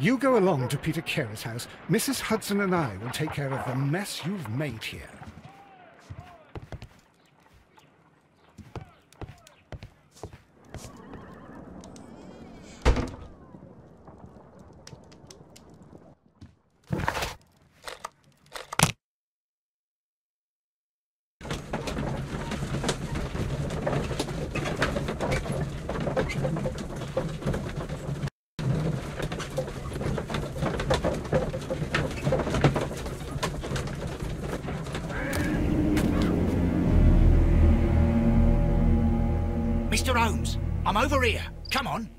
You go along to Peter Carey's house. Mrs. Hudson and I will take care of the mess you've made here. Mr. Holmes, I'm over here. Come on.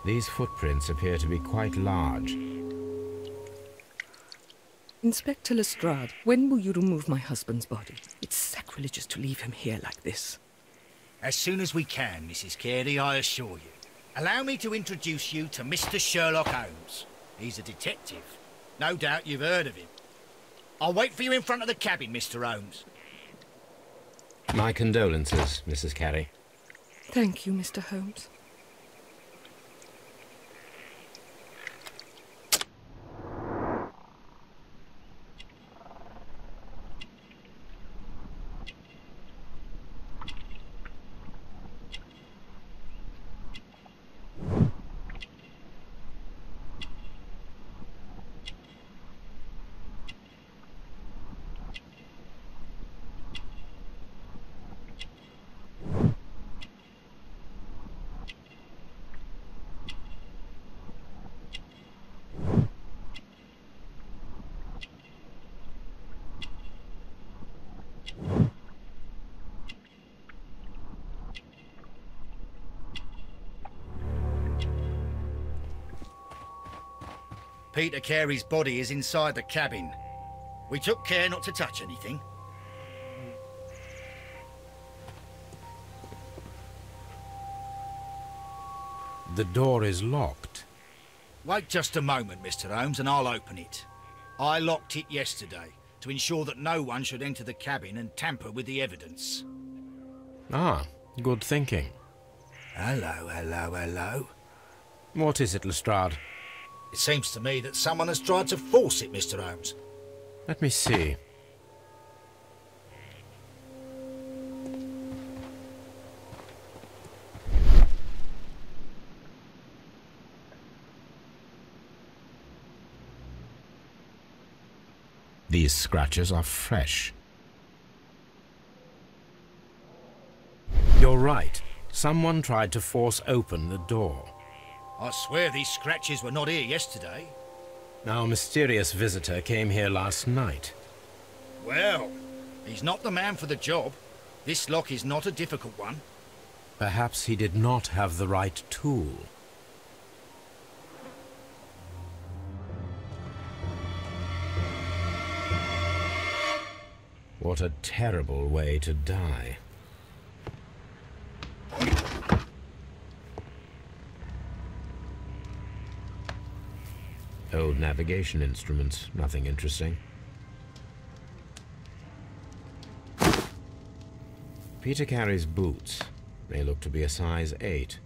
These footprints appear to be quite large. Inspector Lestrade, when will you remove my husband's body? It's sacrilegious to leave him here like this. As soon as we can, Mrs. Carey, I assure you. Allow me to introduce you to Mr. Sherlock Holmes. He's a detective. No doubt you've heard of him. I'll wait for you in front of the cabin, Mr. Holmes. My condolences, Mrs. Carey. Thank you, Mr. Holmes. Peter Carey's body is inside the cabin. We took care not to touch anything. The door is locked. Wait just a moment, Mr. Holmes, and I'll open it. I locked it yesterday to ensure that no one should enter the cabin and tamper with the evidence. Ah, good thinking. Hello, hello, hello. What is it, Lestrade? It seems to me that someone has tried to force it, Mr. Holmes. Let me see. These scratches are fresh. You're right. Someone tried to force open the door. I swear these scratches were not here yesterday. Our mysterious visitor came here last night. Well, he's not the man for the job. This lock is not a difficult one. Perhaps he did not have the right tool. What a terrible way to die. Old navigation instruments, nothing interesting. Peter Carey's boots. They look to be a size 8.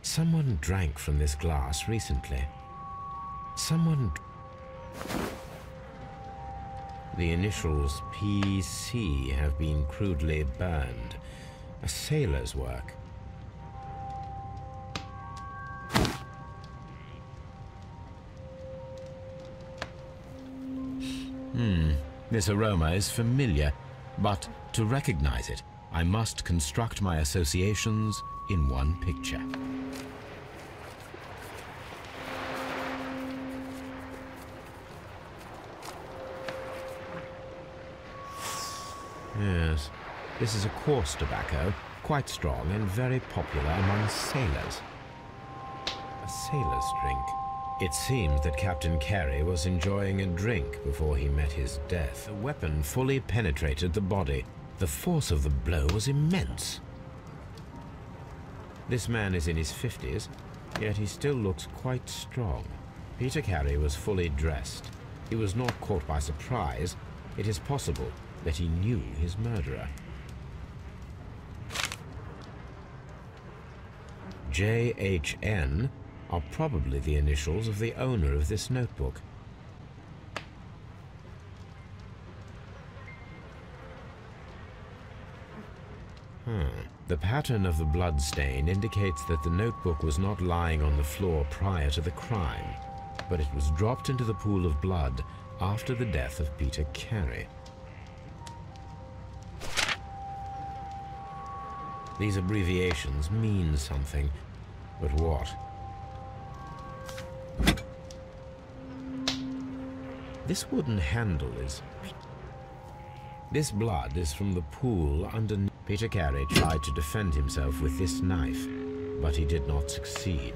Someone drank from this glass recently. The initials PC have been crudely burned. A sailor's work. This aroma is familiar, but to recognize it, I must construct my associations in one picture. Yes, this is a coarse tobacco, quite strong and very popular among sailors. A sailor's drink. It seems that Captain Carey was enjoying a drink before he met his death. The weapon fully penetrated the body. The force of the blow was immense. This man is in his 50s, yet he still looks quite strong. Peter Carey was fully dressed. He was not caught by surprise. It is possible that he knew his murderer. JHN are probably the initials of the owner of this notebook. The pattern of the blood stain indicates that the notebook was not lying on the floor prior to the crime, but it was dropped into the pool of blood after the death of Peter Carey. These abbreviations mean something, but what? This wooden handle is... This blood is from the pool underneath. Peter Carey tried to defend himself with this knife, but he did not succeed.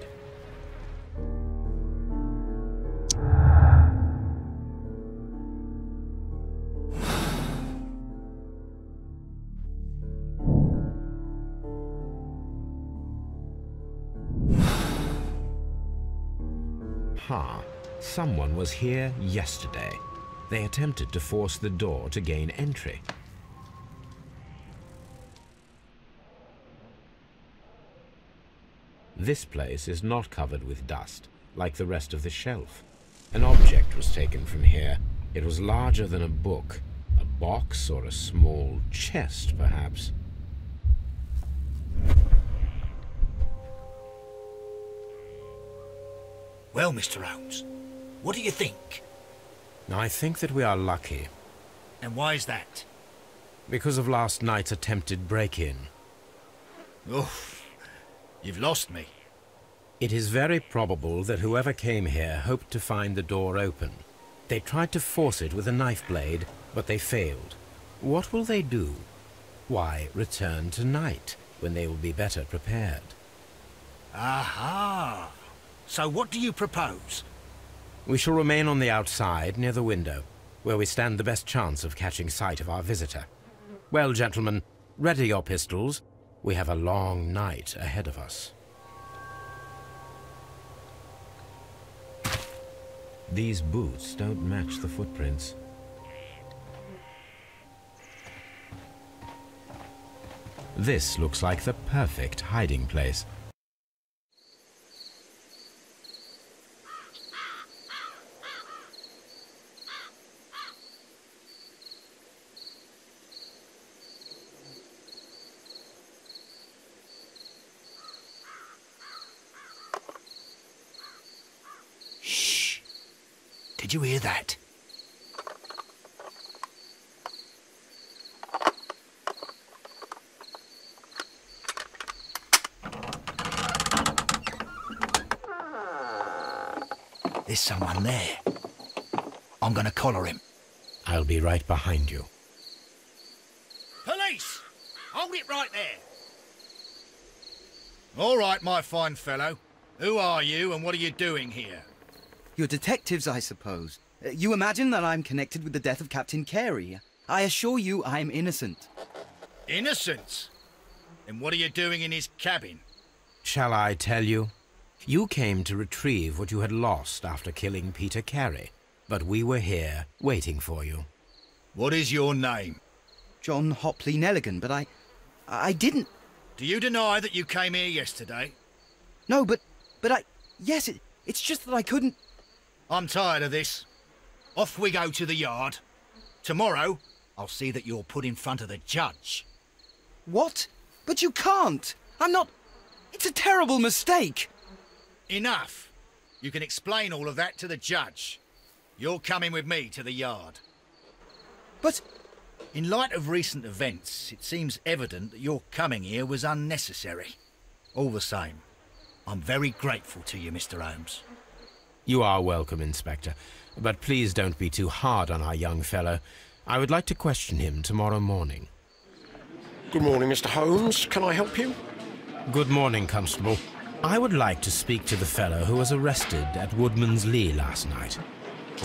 Someone was here yesterday. They attempted to force the door to gain entry. This place is not covered with dust, like the rest of the shelf. An object was taken from here. It was larger than a book, a box or a small chest, perhaps. Well, Mr. Holmes, what do you think? I think that we are lucky. And why is that? Because of last night's attempted break-in. Oof, you've lost me. It is very probable that whoever came here hoped to find the door open. They tried to force it with a knife blade, but they failed. What will they do? Why, return tonight, when they will be better prepared. Aha! So what do you propose? We shall remain on the outside, near the window, where we stand the best chance of catching sight of our visitor. Well, gentlemen, ready your pistols. We have a long night ahead of us. These boots don't match the footprints. This looks like the perfect hiding place. Did you hear that? There's someone there. I'm gonna collar him. I'll be right behind you. Police! Hold it right there. All right, my fine fellow. Who are you and what are you doing here? You're detectives, I suppose. You imagine that I'm connected with the death of Captain Carey. I assure you I'm innocent. Innocent? And what are you doing in his cabin? Shall I tell you? You came to retrieve what you had lost after killing Peter Carey, but we were here, waiting for you. What is your name? John Hopley Nelligan, but I didn't... Do you deny that you came here yesterday? No, but yes, it's just that I couldn't... I'm tired of this. Off we go to the yard. Tomorrow, I'll see that you're put in front of the judge. What? But you can't! I'm not... It's a terrible mistake! Enough! You can explain all of that to the judge. You're coming with me to the yard. But... In light of recent events, it seems evident that your coming here was unnecessary. All the same, I'm very grateful to you, Mr. Holmes. You are welcome, Inspector, but please don't be too hard on our young fellow. I would like to question him tomorrow morning. Good morning, Mr. Holmes. Can I help you? Good morning, Constable. I would like to speak to the fellow who was arrested at Woodman's Lee last night.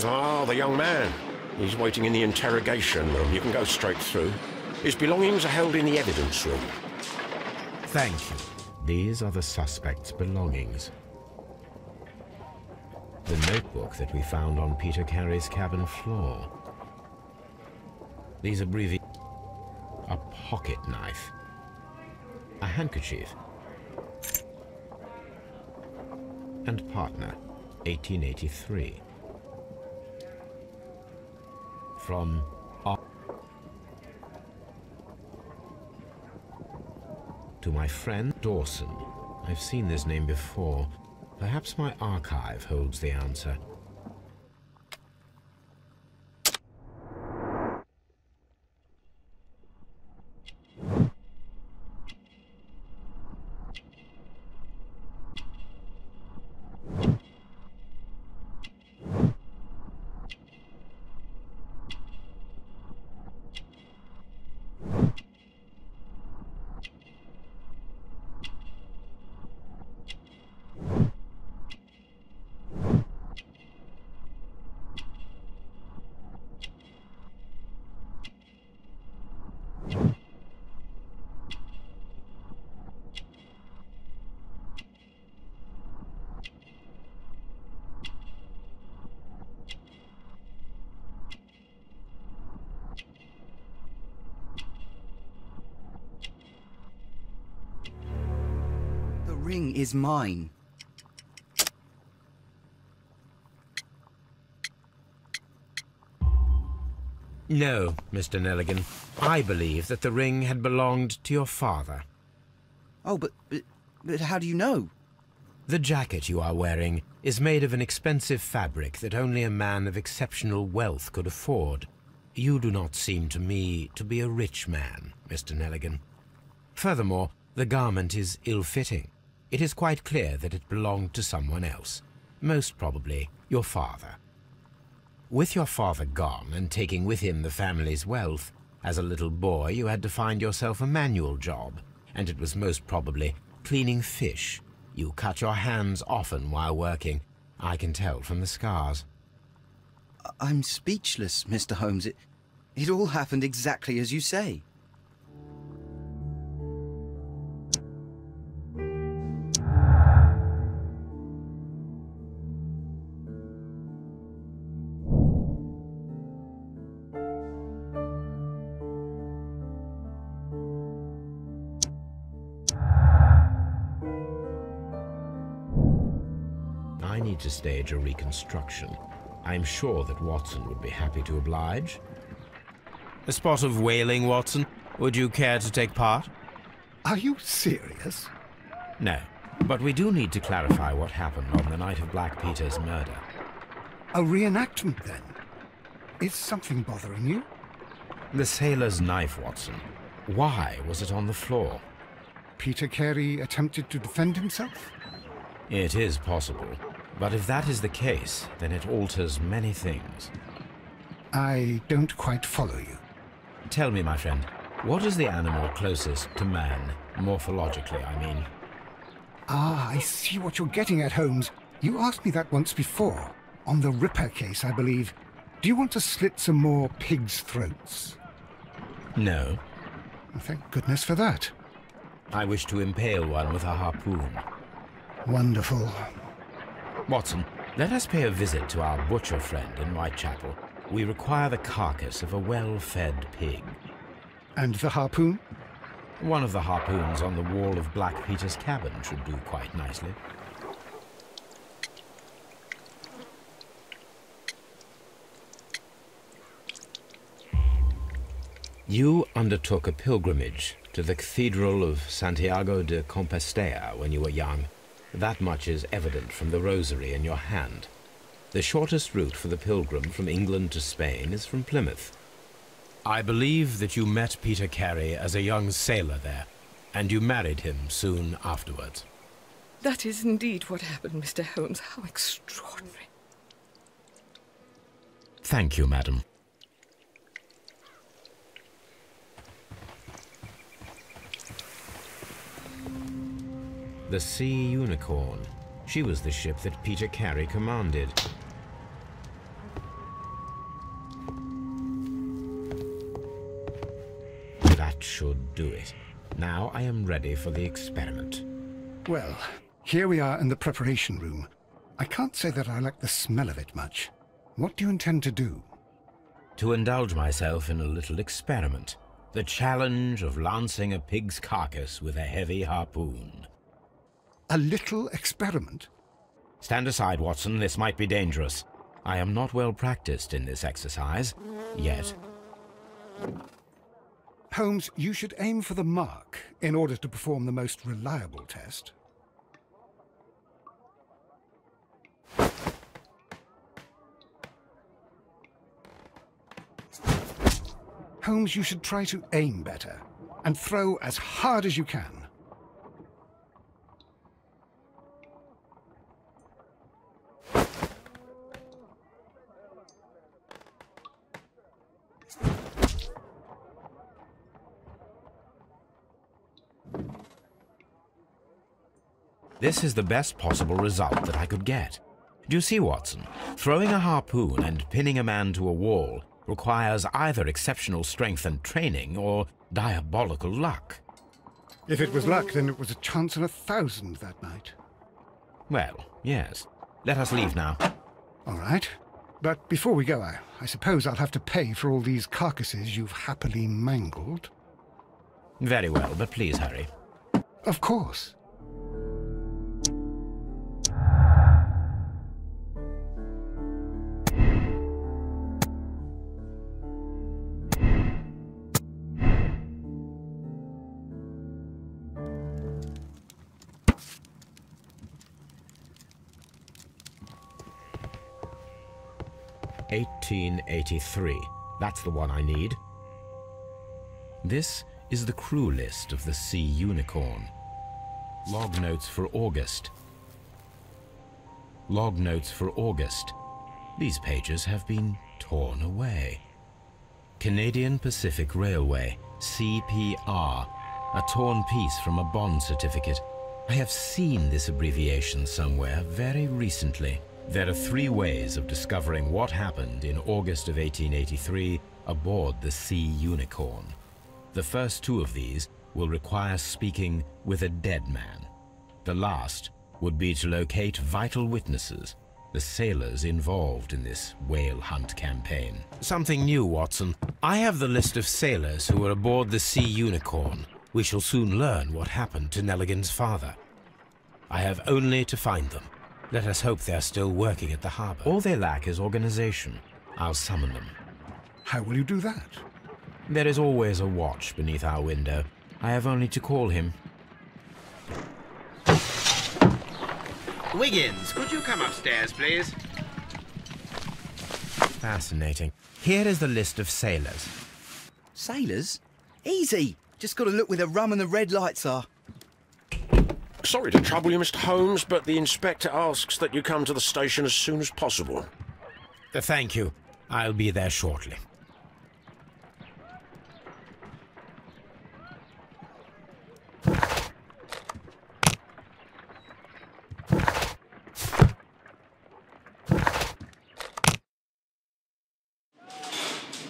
Ah, the young man. He's waiting in the interrogation room. You can go straight through. His belongings are held in the evidence room. Thank you. These are the suspect's belongings. The notebook that we found on Peter Carey's cabin floor. These abbreviations. A pocket knife. A handkerchief. And partner, 1883. From to my friend Dawson. I've seen this name before. Perhaps my archive holds the answer. The ring is mine. No, Mr. Nelligan. I believe that the ring had belonged to your father. Oh, but how do you know? The jacket you are wearing is made of an expensive fabric that only a man of exceptional wealth could afford. You do not seem to me to be a rich man, Mr. Nelligan. Furthermore, the garment is ill-fitting. It is quite clear that it belonged to someone else, most probably your father. With your father gone and taking with him the family's wealth, as a little boy you had to find yourself a manual job, and it was most probably cleaning fish. You cut your hands often while working. I can tell from the scars. I'm speechless, Mr. Holmes. It all happened exactly as you say. I need to stage a reconstruction. I'm sure that Watson would be happy to oblige. A spot of whaling, Watson. Would you care to take part? Are you serious? No, but we do need to clarify what happened on the night of Black Peter's murder. A reenactment, then? Is something bothering you? The sailor's knife, Watson. Why was it on the floor? Peter Carey attempted to defend himself? It is possible. But if that is the case, then it alters many things. I don't quite follow you. Tell me, my friend, what is the animal closest to man, morphologically, I mean? Ah, I see what you're getting at, Holmes. You asked me that once before. On the Ripper case, I believe. Do you want to slit some more pigs' throats? No. Thank goodness for that. I wish to impale one with a harpoon. Wonderful. Watson, let us pay a visit to our butcher friend in Whitechapel. We require the carcass of a well-fed pig. And the harpoon? One of the harpoons on the wall of Black Peter's cabin should do quite nicely. You undertook a pilgrimage to the Cathedral of Santiago de Compostela when you were young. That much is evident from the rosary in your hand. The shortest route for the pilgrim from England to Spain is from Plymouth. I believe that you met Peter Carey as a young sailor there, and you married him soon afterwards. That is indeed what happened, Mr. Holmes. How extraordinary. Thank you, madam. The Sea Unicorn. She was the ship that Peter Carey commanded. That should do it. Now I am ready for the experiment. Well, here we are in the preparation room. I can't say that I like the smell of it much. What do you intend to do? To indulge myself in a little experiment. The challenge of lancing a pig's carcass with a heavy harpoon. A little experiment? Stand aside, Watson. This might be dangerous. I am not well practiced in this exercise, yet. Holmes, you should aim for the mark in order to perform the most reliable test. Holmes, you should try to aim better and throw as hard as you can. This is the best possible result that I could get. Do you see, Watson? Throwing a harpoon and pinning a man to a wall requires either exceptional strength and training or diabolical luck. If it was luck, then it was a chance in 1,000 that night. Well, yes. Let us leave now. All right. But before we go, I suppose I'll have to pay for all these carcasses you've happily mangled. Very well, but please hurry. Of course. "1883. That's the one I need. This is the crew list of the Sea Unicorn. Log notes for August. Log notes for August. These pages have been torn away. Canadian Pacific Railway, CPR. A torn piece from a bond certificate. I have seen this abbreviation somewhere very recently. There are 3 ways of discovering what happened in August of 1883 aboard the Sea Unicorn. The first 2 of these will require speaking with a dead man. The last would be to locate vital witnesses, the sailors involved in this whale hunt campaign. Something new, Watson. I have the list of sailors who were aboard the Sea Unicorn. We shall soon learn what happened to Nelligan's father. I have only to find them. Let us hope they're still working at the harbor. All they lack is organization. I'll summon them. How will you do that? There is always a watch beneath our window. I have only to call him. Wiggins, could you come upstairs, please? Fascinating. Here is the list of sailors. Sailors? Easy. Just got to look where the rum and the red lights are. Sorry to trouble you, Mr. Holmes, but the inspector asks that you come to the station as soon as possible. Thank you. I'll be there shortly.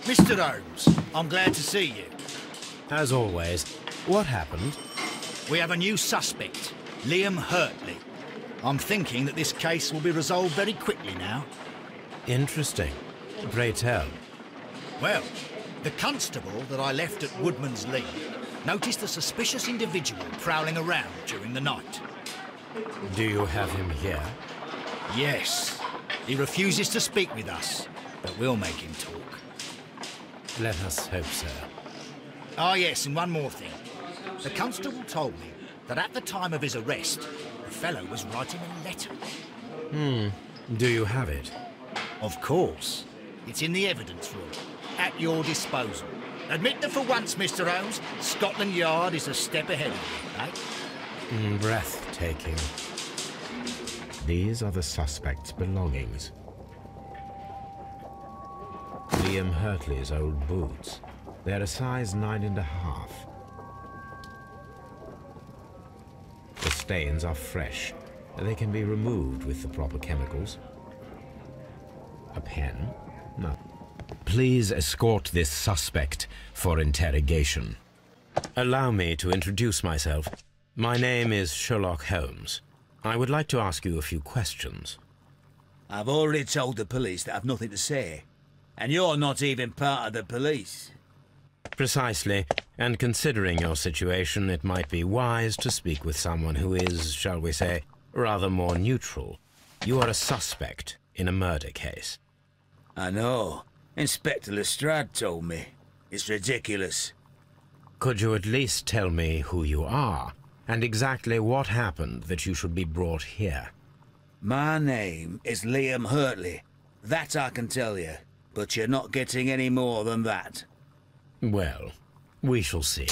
Mr. Holmes, I'm glad to see you. As always, what happened? We have a new suspect, Liam Hurtley. I'm thinking that this case will be resolved very quickly now. Interesting. Pray tell. Well, the constable that I left at Woodman's Lee noticed a suspicious individual prowling around during the night. Do you have him here? Yes. He refuses to speak with us, but we'll make him talk. Let us hope so. Ah, yes, and one more thing. The constable told me that at the time of his arrest, the fellow was writing a letter. Do you have it? Of course. It's in the evidence room, at your disposal. Admit that for once, Mr. Holmes, Scotland Yard is a step ahead of you, eh? Breathtaking. These are the suspect's belongings. Liam Hurtley's old boots. They're a size 9½. The stains are fresh. They can be removed with the proper chemicals. A pen? No. Please escort this suspect for interrogation. Allow me to introduce myself. My name is Sherlock Holmes. I would like to ask you a few questions. I've already told the police that I've nothing to say. And you're not even part of the police. Precisely, and considering your situation, it might be wise to speak with someone who is, shall we say, rather more neutral. You are a suspect in a murder case. I know. Inspector Lestrade told me. It's ridiculous. Could you at least tell me who you are, and exactly what happened that you should be brought here? My name is Liam Hurtley. That I can tell you. But you're not getting any more than that. Well, we shall see.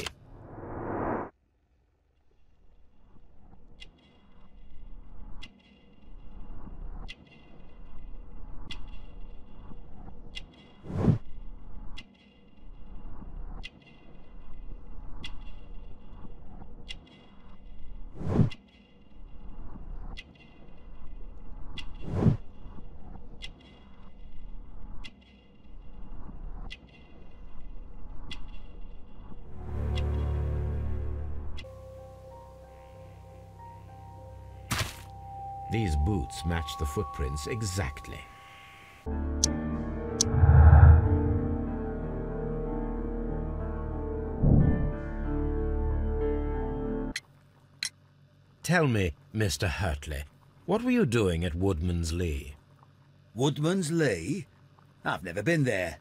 These boots match the footprints exactly. Tell me, Mr. Hurtley, what were you doing at Woodman's Lee? Woodman's Lee? I've never been there.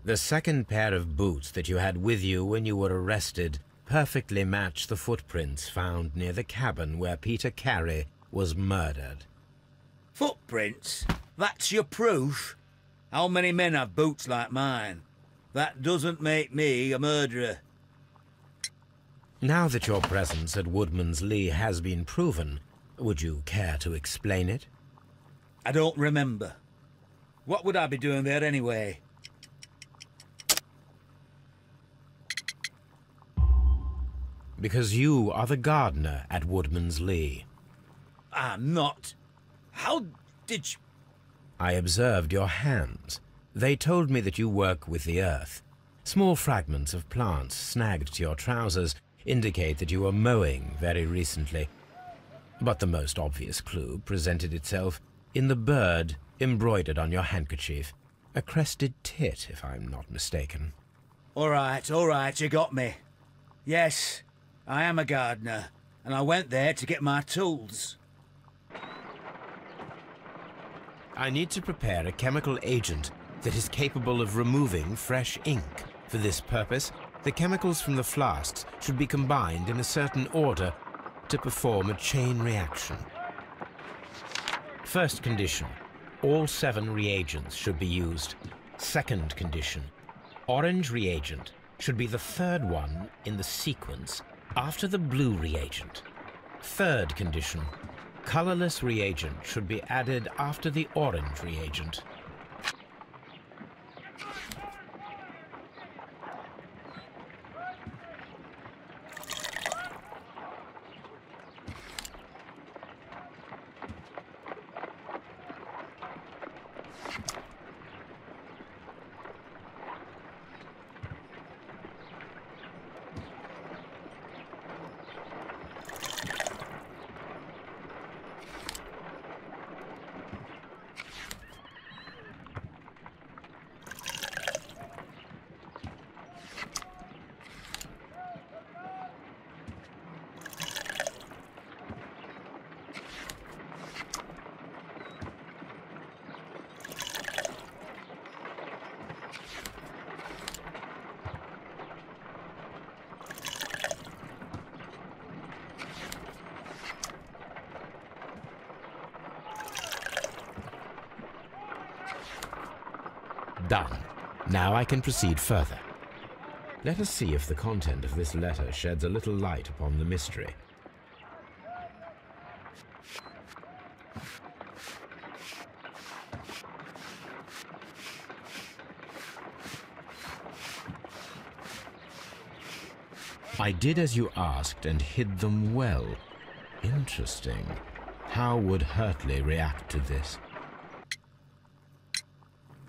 The second pair of boots that you had with you when you were arrested perfectly match the footprints found near the cabin where Peter Carey was murdered. Footprints? That's your proof? How many men have boots like mine? That doesn't make me a murderer. Now that your presence at Woodman's Lee has been proven, would you care to explain it? I don't remember. What would I be doing there anyway? Because you are the gardener at Woodman's Lee. I'm not. How did you... I observed your hands. They told me that you work with the earth. Small fragments of plants snagged to your trousers indicate that you were mowing very recently. But the most obvious clue presented itself in the bird embroidered on your handkerchief. A crested tit, if I'm not mistaken. All right, you got me. Yes, I am a gardener, and I went there to get my tools. I need to prepare a chemical agent that is capable of removing fresh ink. For this purpose, the chemicals from the flasks should be combined in a certain order to perform a chain reaction. First condition, all 7 reagents should be used. Second condition, orange reagent should be the third one in the sequence after the blue reagent. Third condition, colorless reagent should be added after the orange reagent. Done. Now I can proceed further. Let us see if the content of this letter sheds a little light upon the mystery. I did as you asked and hid them well. Interesting. How would Hurtley react to this?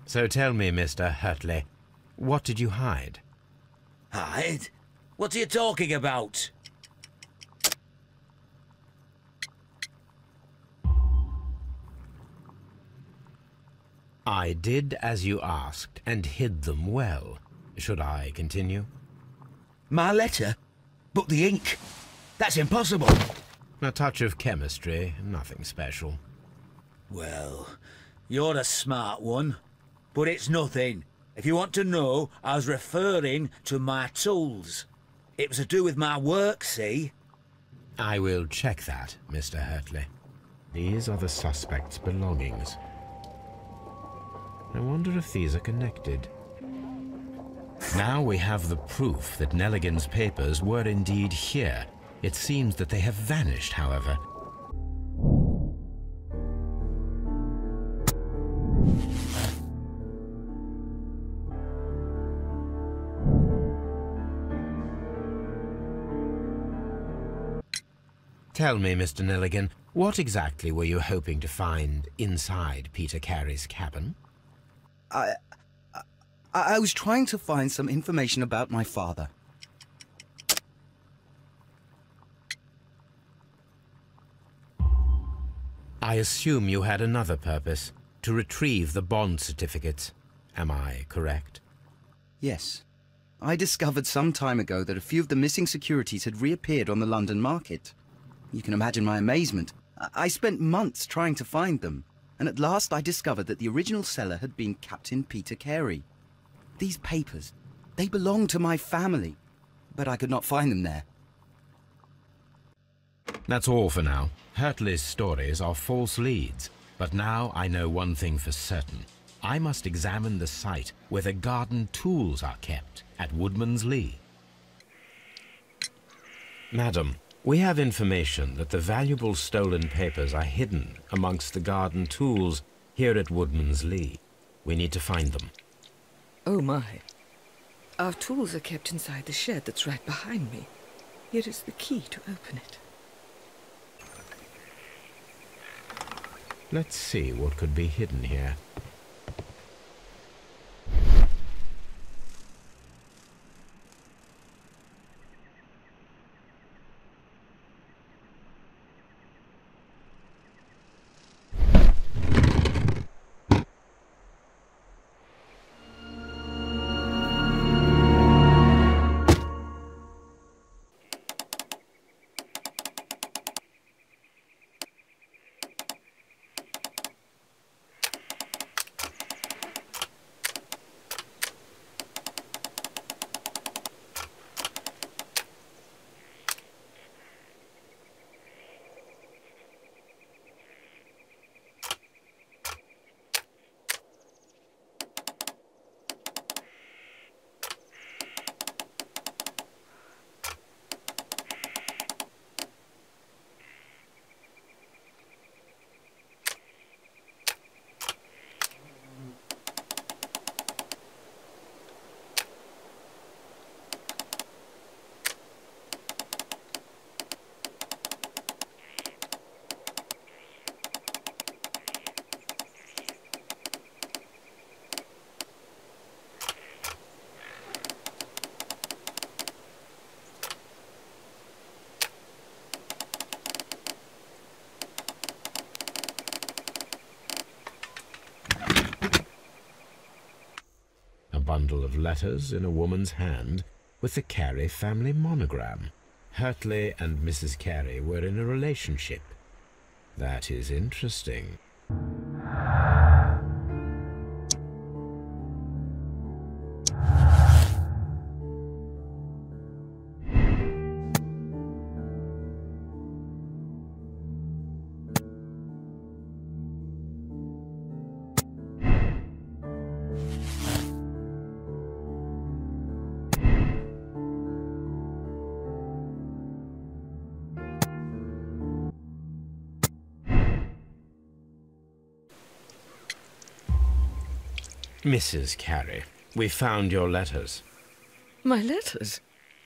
So tell me, Mr. Hurtley, What did you hide? Hide? What are you talking about? I did as you asked, and hid them well. Should I continue? My letter? But the ink? That's impossible. A touch of chemistry, nothing special. Well, you're a smart one. But it's nothing. If you want to know, I was referring to my tools. It was to do with my work, see? I will check that, Mr. Hurtley. These are the suspect's belongings. I wonder if these are connected. Now we have the proof that Nelligan's papers were indeed here. It seems that they have vanished, however. Tell me, Mr. Nelligan, what exactly were you hoping to find inside Peter Carey's cabin? I was trying to find some information about my father. I assume you had another purpose, to retrieve the bond certificates. Am I correct? Yes. I discovered some time ago that a few of the missing securities had reappeared on the London market. You can imagine my amazement. I spent months trying to find them, and at last I discovered that the original seller had been Captain Peter Carey. These papers, they belonged to my family, but I could not find them there. That's all for now. Hurtley's stories are false leads, but now I know one thing for certain. I must examine the site where the garden tools are kept, at Woodman's Lee. Madam, we have information that the valuable stolen papers are hidden amongst the garden tools here at Woodman's Lee. We need to find them. Oh my. Our tools are kept inside the shed that's right behind me. Here is the key to open it. Let's see what could be hidden here. Bundle of letters in a woman's hand with the Carey family monogram. Hurtley and Mrs. Carey were in a relationship. That is interesting. Mrs. Carey, we found your letters. My letters?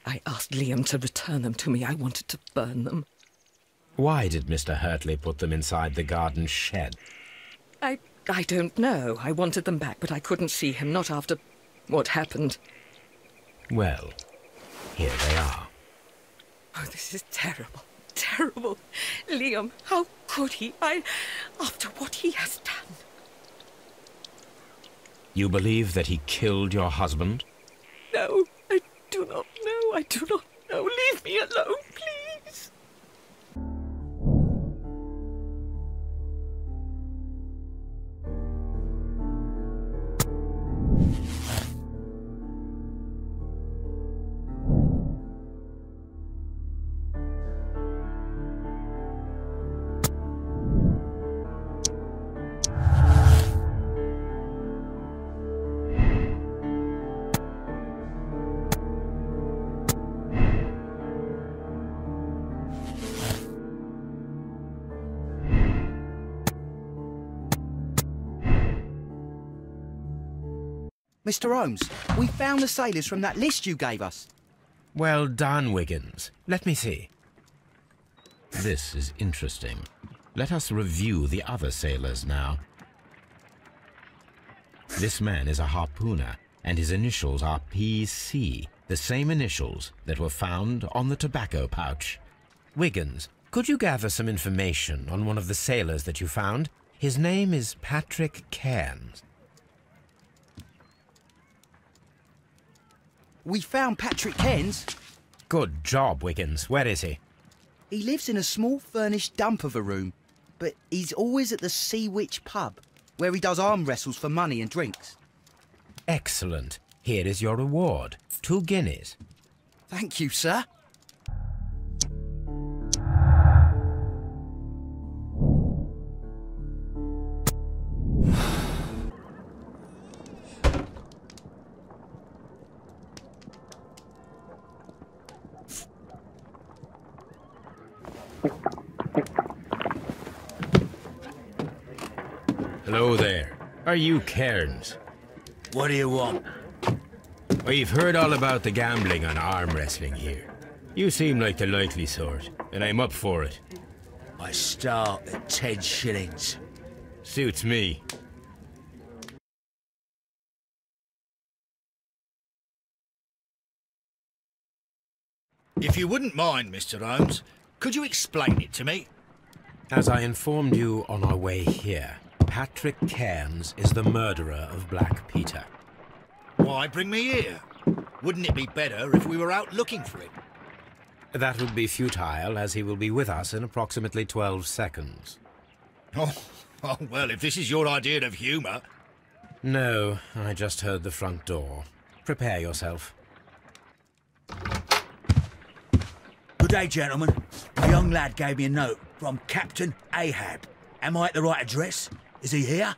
I asked Liam to return them to me. I wanted to burn them. Why did Mr. Hurtley put them inside the garden shed? I don't know. I wanted them back, but I couldn't see him, not after... What happened? Well, here they are. Oh, this is terrible. Terrible. Liam, how could he? After what he has done. You believe that he killed your husband? No, I do not know. I do not know. Leave me alone, please. Mr. Holmes, we found the sailors from that list you gave us. Well done, Wiggins. Let me see. This is interesting. Let us review the other sailors now. This man is a harpooner, and his initials are PC, the same initials that were found on the tobacco pouch. Wiggins, could you gather some information on one of the sailors that you found? His name is Patrick Cairns. We found Patrick Cairns. Good job, Wiggins. Where is he? He lives in a small furnished dump of a room, but he's always at the Sea Witch pub, where he does arm wrestles for money and drinks. Excellent. Here is your reward. 2 guineas. Thank you, sir. Hello there. Are you Cairns? What do you want? We've heard all about the gambling and arm wrestling here. You seem like the likely sort, and I'm up for it. I start at 10 shillings. Suits me. If you wouldn't mind, Mr. Holmes, could you explain it to me? As I informed you on our way here, Patrick Cairns is the murderer of Black Peter. Why bring me here? Wouldn't it be better if we were out looking for him? That would be futile, as he will be with us in approximately 12 seconds. Oh, well, if this is your idea of humour... No, I just heard the front door. Prepare yourself. Good day, gentlemen. A young lad gave me a note from Captain Ahab. Am I at the right address? Is he here?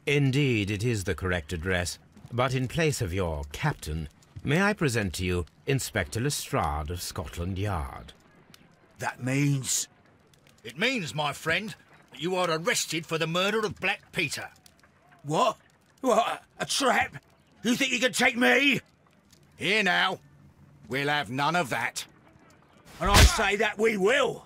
Indeed, it is the correct address. But in place of your captain, may I present to you Inspector Lestrade of Scotland Yard? That means... It means, my friend, that you are arrested for the murder of Black Peter. What? What? A trap? You think you can take me? Here now. We'll have none of that. And I say that we will.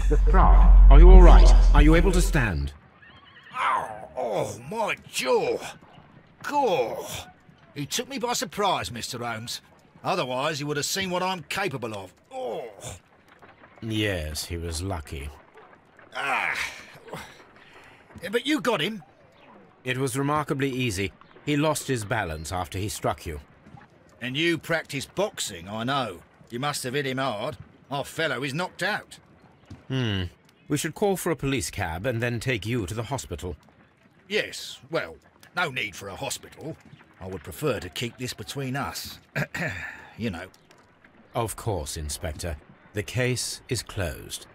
Lestrade, are you all right? Are you able to stand? Oh, my jaw. Gore. He took me by surprise, Mr. Holmes. Otherwise, he would have seen what I'm capable of. Oh. Yes, he was lucky. But you got him. It was remarkably easy. He lost his balance after he struck you. And you practice boxing, I know. You must have hit him hard. Our fellow is knocked out. We should call for a police cab and then take you to the hospital. Yes, well, no need for a hospital. I would prefer to keep this between us. You know. Of course, Inspector. The case is closed.